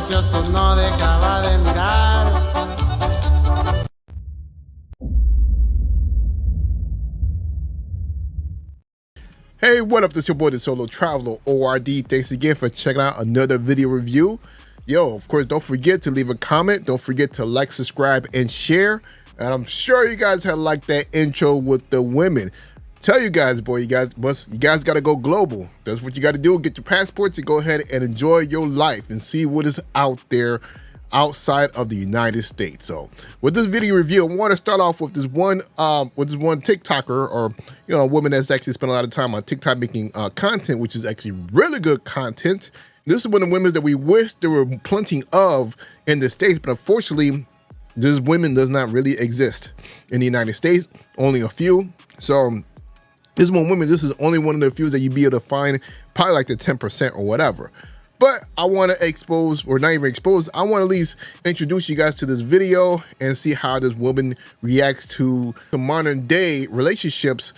precioso no dejaba de mirar. Hey, what up? This is your boy, the Solo Traveler, ORD. Thanks again for checking out another video review. Yo, of course, don't forget to leave a comment. Don't forget to like, subscribe, and share. And I'm sure you guys have liked that intro with the women. Tell you guys, boy, you guys got to go global. That's what you got to do. Get your passports and go ahead and enjoy your life and see what is out there outside of the United States. So with this video review, I want to start off with this one TikToker, or a woman that's actually spent a lot of time on TikTok making content, which is actually really good content. This is one of the women that we wish there were plenty of in the States, but unfortunately, this women does not really exist in the United States. Only a few. So this one woman, this is only one of the few that you'd be able to find, probably like the 10% or whatever. But I want to expose, or not even expose, I want to at least introduce you guys to this video and see how this woman reacts to the modern day relationships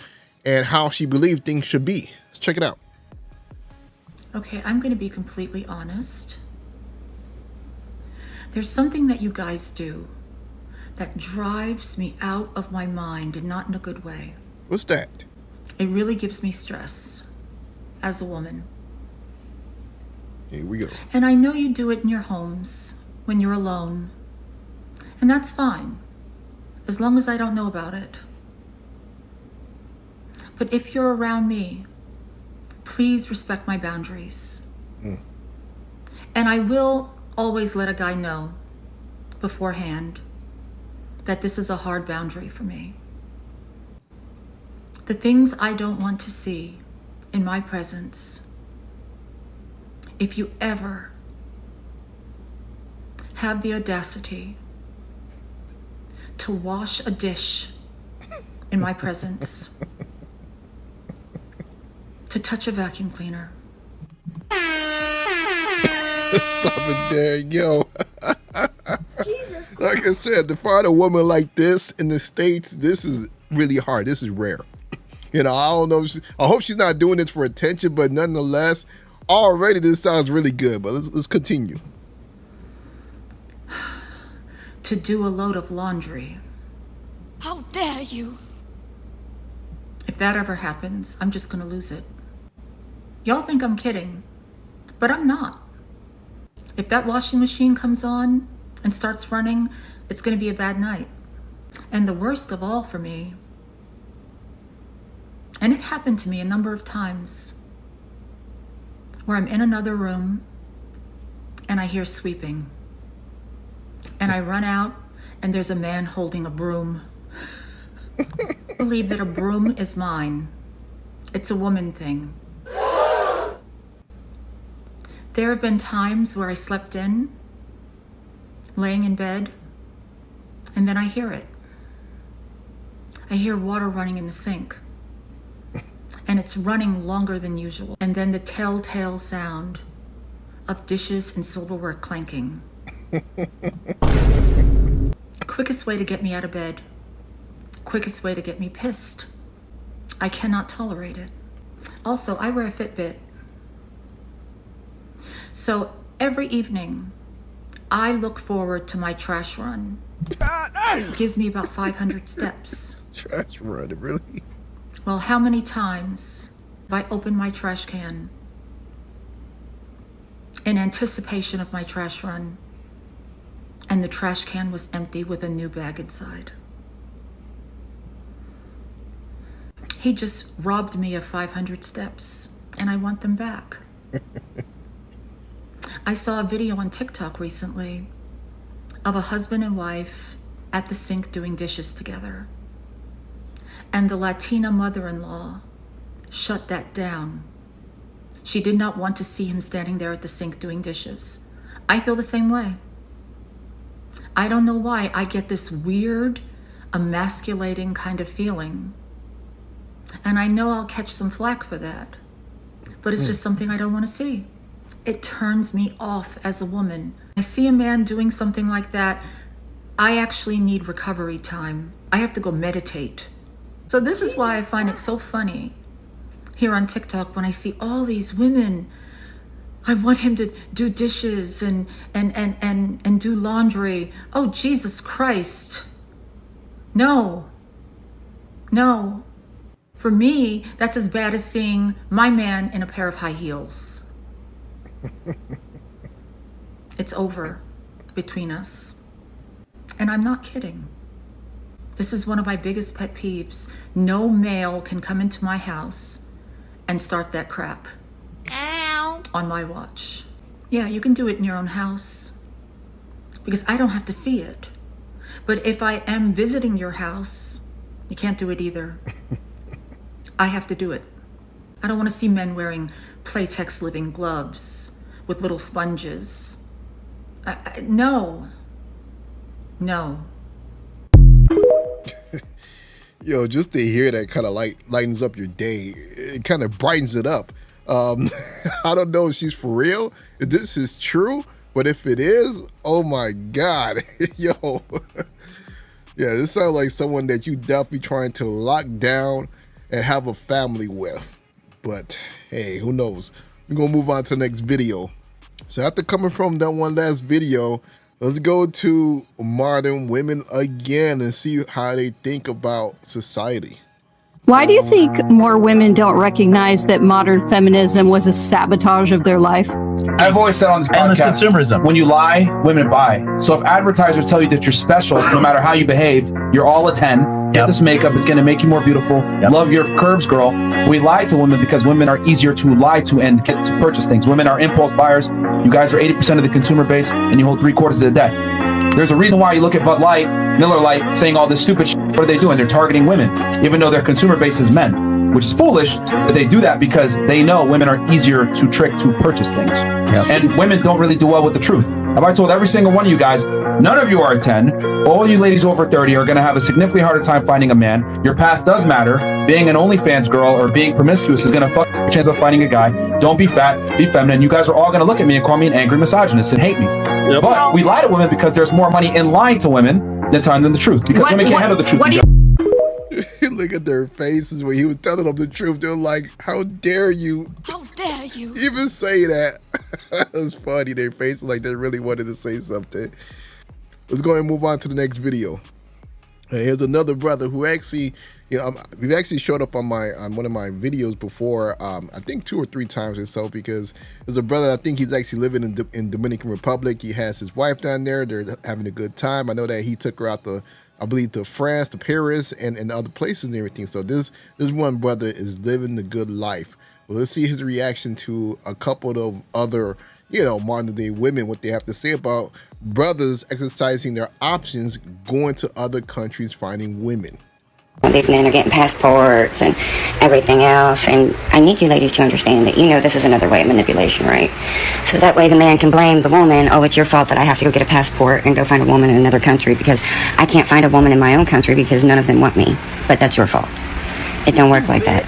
and how she believes things should be. Let's check it out. Okay, I'm going to be completely honest. There's something that you guys do that drives me out of my mind, and not in a good way. What's that? It really gives me stress as a woman. Here we go. And I know you do it in your homes when you're alone. And that's fine, as long as I don't know about it. But if you're around me, please respect my boundaries. And I will always let a guy know beforehand that this is a hard boundary for me. The things I don't want to see in my presence. If you ever have the audacity to wash a dish in my presence, to touch a vacuum cleaner. Stop it there, yo. Like I said, to find a woman like this in the States, this is really hard. This is rare. I don't know. I hope she's not doing this for attention, but nonetheless, already this sounds really good. But let's continue. To do a load of laundry. How dare you? If that ever happens, I'm just gonna lose it. Y'all think I'm kidding, but I'm not. If that washing machine comes on and starts running, it's gonna be a bad night. And the worst of all for me, and it happened to me a number of times, where I'm in another room and I hear sweeping. And I run out and there's a man holding a broom. I believe that a broom is mine. It's a woman thing. There have been times where I slept in, laying in bed, and then I hear it. I hear water running in the sink. And it's running longer than usual. And then the telltale sound of dishes and silverware clanking. Quickest way to get me out of bed. Quickest way to get me pissed. I cannot tolerate it. Also, I wear a Fitbit. So every evening, I look forward to my trash run. It gives me about 500 steps. Trash run, really? Well, how many times have I opened my trash can in anticipation of my trash run, and the trash can was empty with a new bag inside? He just robbed me of 500 steps, and I want them back. I saw a video on TikTok recently of a husband and wife at the sink doing dishes together. And the Latina mother-in-law shut that down. She did not want to see him standing there at the sink doing dishes. I feel the same way. I don't know why I get this weird, emasculating kind of feeling. And I know I'll catch some flack for that. But it's just something I don't want to see. It turns me off as a woman. I see a man doing something like that, I actually need recovery time. I have to go meditate. So this is why I find it so funny here on TikTok when I see all these women I want him to do dishes and do laundry. Oh, Jesus Christ. No. No. For me, that's as bad as seeing my man in a pair of high heels. It's over between us. And I'm not kidding. This is one of my biggest pet peeves. No male can come into my house and start that crap. Ow. On my watch. Yeah, you can do it in your own house because I don't have to see it. But if I am visiting your house, you can't do it either. I have to do it. I don't want to see men wearing Playtex living gloves with little sponges. No. No. Yo, just to hear that kind of lightens up your day. It kind of brightens it up. I don't know if she's for real, if this is true, but if it is, oh my God, yo. Yeah, this sounds like someone that you definitely trying to lock down and have a family with. But hey, who knows? We're gonna move on to the next video. So after coming from that one last video, let's go to modern women again and see how they think about society. Why do you think more women don't recognize that modern feminism was a sabotage of their life? I've always said on this Endless podcast, consumerism. when you lie, women buy. So if advertisers tell you that you're special, no matter how you behave, you're all a 10, get this makeup, it's going to make you more beautiful, love your curves, girl. We lie to women because women are easier to lie to and get to purchase things. Women are impulse buyers. You guys are 80% of the consumer base and you hold 3/4 of the debt. There's a reason why you look at Bud Light, Miller Lite, saying all this stupid shit. What are they doing? They're targeting women, even though their consumer base is men, which is foolish, but they do that because they know women are easier to trick to purchase things. And women don't really do well with the truth. Have I told every single one of you guys, none of you are a 10. All you ladies over 30 are going to have a significantly harder time finding a man. Your past does matter. Being an OnlyFans girl or being promiscuous is going to fuck your chance of finding a guy. Don't be fat, be feminine. You guys are all going to look at me and call me an angry misogynist and hate me. But we lie to women because there's more money in lying to women than telling them the truth. Because women can't handle the truth. Look at their faces when he was telling them the truth. They're like, how dare you? How dare you? Even say that. It was funny. Their faces like they really wanted to say something. Let's go ahead and move on to the next video. And here's another brother who actually, we've actually showed up on one of my videos before. I think 2 or 3 times or so, because there's a brother. I think he's actually living in Dominican Republic. He has his wife down there. They're having a good time. I know that he took her out I believe to France, to Paris, and other places and everything. So this one brother is living the good life. Well, let's see his reaction to a couple of other, modern day women, what they have to say about brothers exercising their options, going to other countries, finding women. These men are getting passports and everything else, and I need you ladies to understand that this is another way of manipulation, right? So that way the man can blame the woman, oh, it's your fault that I have to go get a passport and go find a woman in another country because I can't find a woman in my own country because none of them want me, but that's your fault. It don't work like that.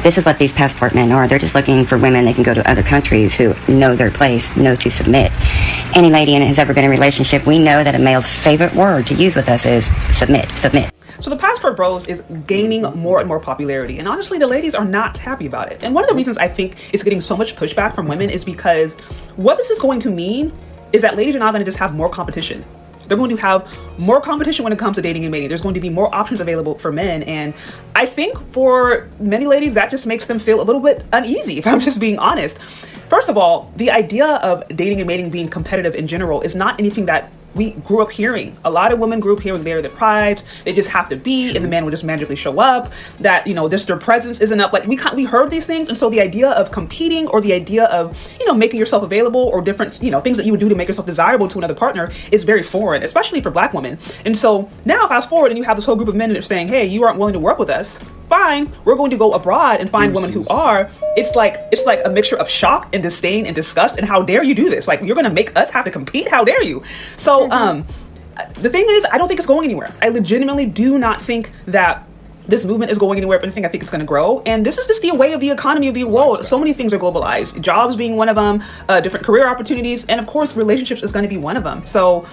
This is what these passport men are. They're just looking for women they can go to other countries who know their place, know to submit. Any lady who has ever been in a relationship, we know that a male's favorite word to use with us is submit, submit. So the Passport Bros is gaining more and more popularity, and honestly the ladies are not happy about it. And one of the reasons I think it's getting so much pushback from women is because what this is going to mean is that ladies are now going to just have more competition. They're going to have more competition when it comes to dating and mating. There's going to be more options available for men, and I think for many ladies that just makes them feel a little bit uneasy, if I'm just being honest. First of all, the idea of dating and mating being competitive in general is not anything that we grew up hearing. A lot of women grew up hearing they're the prize, they just have to be, and the man will just magically show up, that, just their presence isn't up. Like we heard these things, and so the idea of competing or the idea of, making yourself available or different, things that you would do to make yourself desirable to another partner is very foreign, especially for Black women. And so now fast forward and you have this whole group of men that are saying, hey, you aren't willing to work with us. Fine, we're going to go abroad and find women who are. It's like a mixture of shock and disdain and disgust, and how dare you do this? Like, you're gonna make us have to compete? How dare you? So the thing is, I don't think it's going anywhere. I legitimately do not think that this movement is going anywhere. If anything, I think it's going to grow. And this is just the way of the economy of the world. So many things are globalized. Jobs being one of them, different career opportunities, and of course, relationships is going to be one of them. So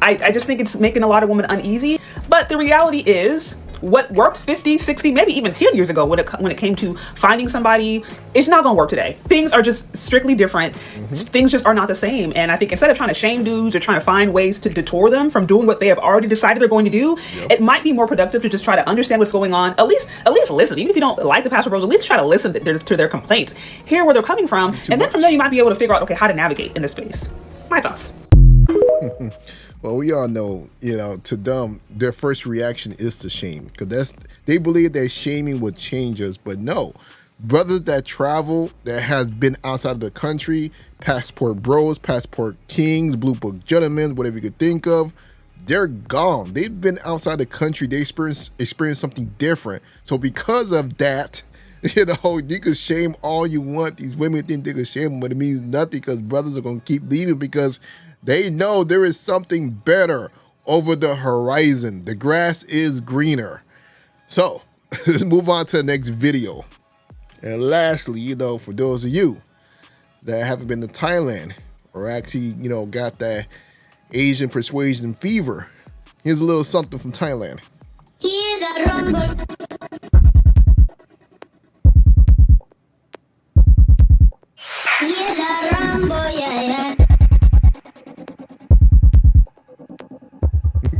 I just think it's making a lot of women uneasy. But the reality is, what worked 50, 60, maybe even 10 years ago when it came to finding somebody, it's not gonna work today. Things are just strictly different. Things just are not the same. And I think instead of trying to shame dudes or trying to find ways to detour them from doing what they have already decided they're going to do, it might be more productive to just try to understand what's going on. At least listen. Even if you don't like the Passport Bros, at least try to listen to their complaints, hear where they're coming from, and then from there you might be able to figure out, okay, how to navigate in this space. My thoughts. Well, we all know, you know, to them, their first reaction is to shame, because they believe that shaming will change us, but no. Brothers that travel, that has been outside of the country, passport bros, passport kings, blue book gentlemen, whatever you could think of, they're gone. They've been outside the country. They experienced something different. So because of that, you know, you can shame all you want. These women think they can shame them, but it means nothing, because brothers are going to keep leaving because they know there is something better over the horizon. The grass is greener. So let's move on to the next video. And lastly, you know, for those of you that haven't been to Thailand or actually, you know, got that Asian persuasion fever, here's a little something from Thailand.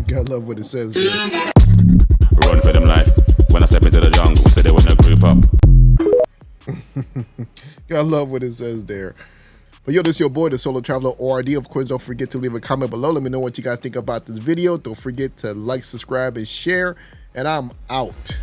Gotta love what it says there. Run for them life. When I step into the jungle, say they wanna group up. Gotta love what it says there. But yo, this is your boy, the Solo Traveler ORD. Of course, don't forget to leave a comment below. Let me know what you guys think about this video. Don't forget to like, subscribe, and share. And I'm out.